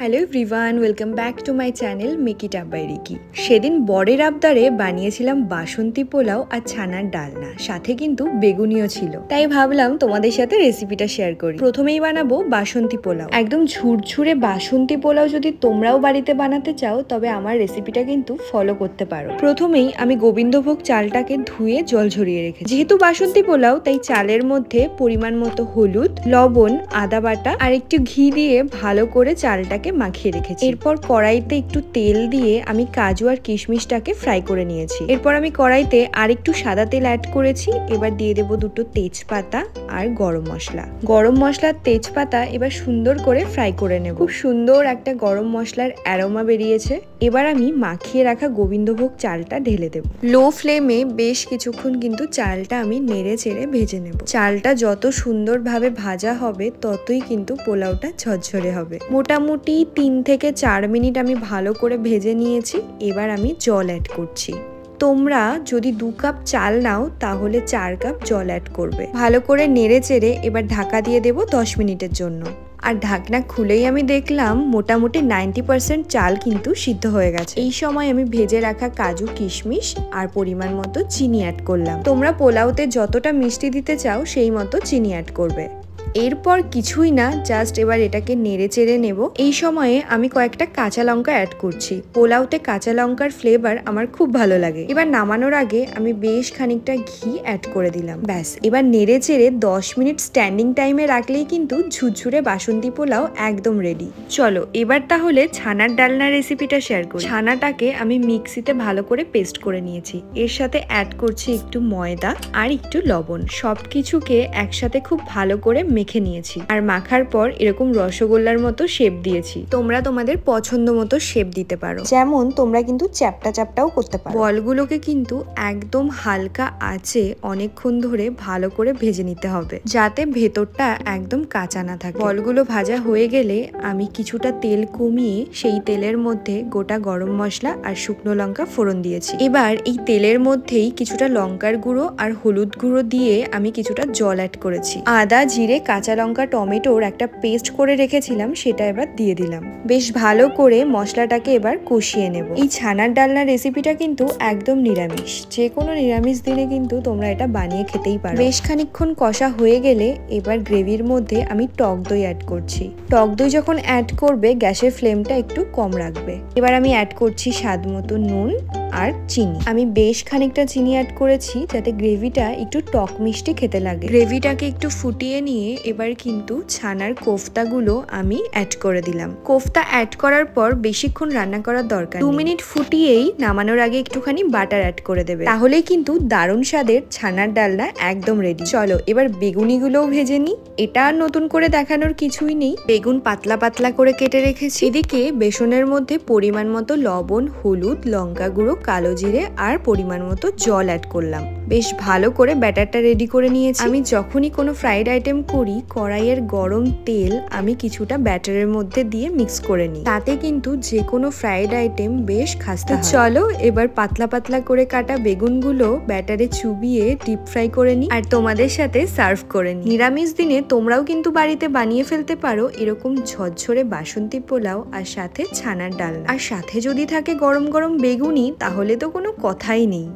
Hello everyone, welcome back to my channel make it up by Riki. সেদিন বরের আবদারে বানিয়েছিলাম বাসন্তী পোলাও আর ছানার ডালনা, সাথে কিন্তু বেগুনিও ছিল। তাই ভাবলাম তোমাদের সাথে রেসিপিটা শেয়ার করি। প্রথমেই বানাবো বাসন্তী পোলাও। একদম ঝুরঝুরে বাসন্তী পোলাও যদি তোমরাও বাড়িতে বানাতে চাও তবে আমার রেসিপিটা কিন্তু ফলো করতে পারো। প্রথমেই আমি গোবিন্দভোগ চালটাকে ধুয়ে জল ঝরিয়ে রেখেছি। যেহেতু বাসন্তী পোলাও তাই চালের মধ্যে পরিমাণ মতো হলুদ, লবণ, আদা বাটা আর একটু ঘি দিয়ে ভালো করে চালটাকে মাখিয়ে রেখেছি। এরপর কড়াইতে একটু তেল দিয়ে আমি কাজু আর কিশমিশটাকে ফ্রাই করে নিয়েছি। এরপর আমি কড়াইতে আর একটু সাদা তেল অ্যাড করেছি। এবার দিয়ে দেবো দুটো তেজপাতা আর গরম মশলা। গরম মশলার তেজপাতা এবার সুন্দর করে ফ্রাই করে নেব। খুব সুন্দর একটা গরম মশলার অ্যারোমা বেরিয়েছে। এবার আমি মাখিয়ে রাখা গোবিন্দভোগ চালটা ঢেলে দেব। লো ফ্লেমে বেশ কিছুক্ষণ কিন্তু চালটা আমি নেড়ে চেড়ে ভেজে নেব। চালটা যত সুন্দরভাবে ভাজা হবে ততই কিন্তু পোলাওটা ঝরঝরে হবে। মোটামুটি 3 থেকে 4 মিনিট আমি ভালো করে ভেজে নিয়েছি। এবার আমি জল অ্যাড করছি। তোমরা যদি 2 কাপ চাল নাও তাহলে 4 কাপ জল অ্যাড করবে। ভালো করে নেড়ে চেড়ে এবার ঢাকা দিয়ে দেব 10 মিনিটের জন্য। আর ঢাকনা খুলেই আমি দেখলাম মোটামুটি 90% চাল কিন্তু সিদ্ধ হয়ে গেছে। এই সময় আমি ভেজে রাখা কাজু, কিশমিশ আর পরিমাণ মতো চিনি অ্যাড করলাম। তোমরা পোলাওতে যতটা মিষ্টি দিতে চাও সেই মতো চিনি অ্যাড করবে। এরপর কিছুই না, জাস্ট এবার এটাকে নেড়ে চেড়ে নেব। এই সময়ে আমি কয়েকটা কাঁচা লঙ্কা অ্যাড করছি। পোলাওতে কাঁচা লঙ্কার ফ্লেভার আমার খুব ভালো লাগে। এবার নামানোর আগে আমি বেশ খানিকটা ঘি অ্যাড করে দিলাম। ব্যাস, এবার নেড়ে চেড়ে 10 মিনিট স্ট্যান্ডিং টাইমে রাখলেই কিন্তু ঝুরঝুরে বাসন্তী পোলাও একদম রেডি। চলো এবার তাহলে ছানার ডালনা রেসিপিটা শেয়ার করি। ছানাটাকে আমি মিক্সিতে ভালো করে পেস্ট করে নিয়েছি। এর সাথে অ্যাড করছি একটু ময়দা আর একটু লবণ। সবকিছুকে একসাথে খুব ভালো করে মেখে নিয়েছি। আর মাখার পর এরকম রসগোল্লার মতো শেপ দিয়েছি। তোমরা তোমাদের পছন্দ মতো শেপ দিতে পারো, যেমন তোমরা কিন্তু চ্যাপটা চ্যাপটাও করতে পারো। বলগুলোকে কিন্তু একদম হালকা আঁচে অনেকক্ষণ ধরে ভালো করে ভেজে নিতে হবে, যাতে ভেতরটা একদম কাঁচা না থাকে। বলগুলো ভাজা হয়ে গেলে আমি কিছুটা তেল কমিয়ে সেই তেলের মধ্যে গোটা গরম মশলা আর শুকনো লঙ্কা ফোড়ন দিয়েছি। এবার এই তেলের মধ্যেই কিছুটা লঙ্কার গুঁড়ো আর হলুদ গুঁড়ো দিয়ে আমি কিছুটা জল অ্যাড করেছি। আদা, জিরে, কাঁচা লঙ্কা, টমেটোর একটা পেস্ট করে রেখেছিলাম, সেটা এবার দিয়ে দিলাম। বেশ ভালো করে মশলাটাকে এবার কষিয়ে নেব। এই ছানার ডালনা রেসিপিটা কিন্তু একদম নিরামিষ। যে কোনো নিরামিষ দিনে কিন্তু তোমরা এটা বানিয়ে খেতেই পারো। বেশ খানিকক্ষণ কষা হয়ে গেলে এবার গ্রেভির মধ্যে আমি টক দই অ্যাড করছি। টক দই যখন অ্যাড করবে গ্যাসের ফ্লেমটা একটু কম রাখবে। এবার আমি অ্যাড করছি স্বাদ মতো নুন আর চিনি। আমি বেশ খানিকটা চিনি অ্যাড করেছি যাতে গ্রেভিটা একটু টক মিষ্টি খেতে লাগে। গ্রেভিটাকে একটু ফুটিয়ে নিয়ে এবার কিন্তু ছানার কোফতাগুলো আমি অ্যাড করে দিলাম। কোফতা অ্যাড করার পর বেশিক্ষণ রান্না করার দরকার। 2 মিনিট ফুটিয়েই নামানোর আগে একটুখানি বাটার অ্যাড করে দেবে, তাহলেই কিন্তু দারুণ স্বাদের ছানার ডালনা একদম রেডি। চলো এবার বেগুনিগুলোও ভেজে নিই। এটা আর নতুন করে দেখানোর কিছুই নেই। বেগুন পাতলা পাতলা করে কেটে রেখেছি। এদিকে বেসনের মধ্যে পরিমাণ মতো লবণ, হলুদ, লঙ্কা গুঁড়ো, কালো জিরে আর পরিমাণ মতো জল অ্যাড করলাম। বেশ ভালো করে ব্যাটারটা রেডি করে নিয়েছি। আমি যখনই কোনো ফ্রাইড আইটেম করি কড়াইয়ের গরম তেল আমি কিছুটা ব্যাটারের মধ্যে দিয়ে মিক্স করে নিই, তাতে কিন্তু যে কোনো ফ্রাইড আইটেম বেশ খাস্তা হয়। চলো এবার পাতলা পাতলা করে কাটা বেগুনগুলো ব্যাটারে চুবিয়ে ডিপ ফ্রাই করে নিই আর তোমাদের সাথে সার্ভ করে নিই। নিরামিষ দিনে তোমরাও কিন্তু বাড়িতে বানিয়ে ফেলতে পারো এরকম ঝরঝরে বাসন্তী পোলাও আর সাথে ছানার ডালনা। আর সাথে যদি থাকে গরম গরম বেগুনি তাহলে তো কোনো কথাই নেই।